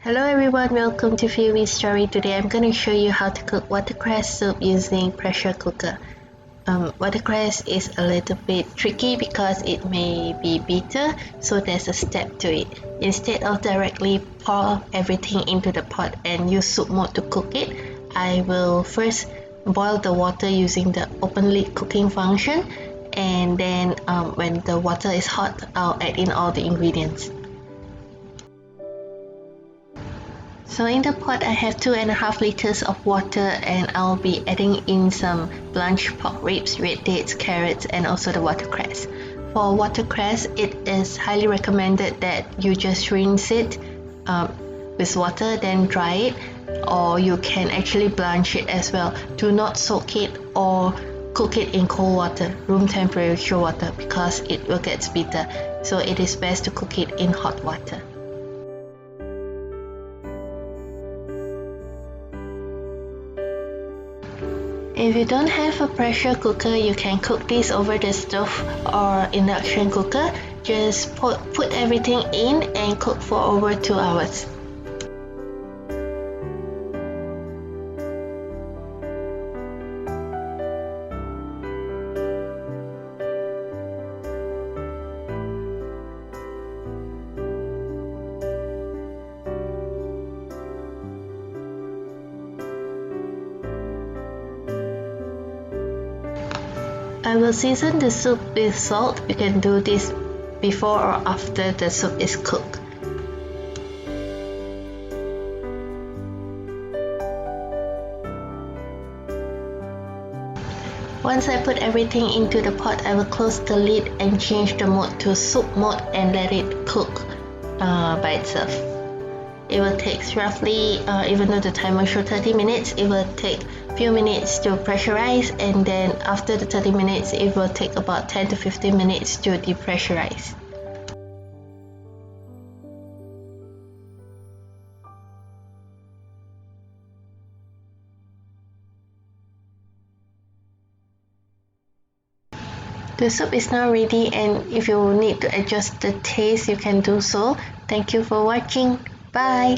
Hello everyone, welcome to philviestory. Today I'm going to show you how to cook watercress soup using pressure cooker. Watercress is a little bit tricky because it may be bitter, so there's a step to it. Instead of directly pour everything into the pot and use soup mode to cook it, I will first boil the water using the open lid cooking function, and then when the water is hot, I'll add in all the ingredients. So in the pot I have 2.5 liters of water, and I'll be adding in some blanched pork ribs, red dates, carrots, and also the watercress. For watercress, it is highly recommended that you just rinse it with water, then dry it, or you can actually blanch it as well. Do not soak it or cook it in cold water, room temperature water, because it will get bitter. So it is best to cook it in hot water. If you don't have a pressure cooker, you can cook this over the stove or induction cooker. Just put everything in and cook for over 2 hours. I will season the soup with salt. You can do this before or after the soup is cooked. Once I put everything into the pot, I will close the lid and change the mode to soup mode and let it cook by itself. It will take roughly, even though the timer shows 30 minutes, it will take a few minutes to pressurize, and then after the 30 minutes, it will take about 10 to 15 minutes to depressurize. The soup is now ready, and if you need to adjust the taste, you can do so. Thank you for watching. Bye!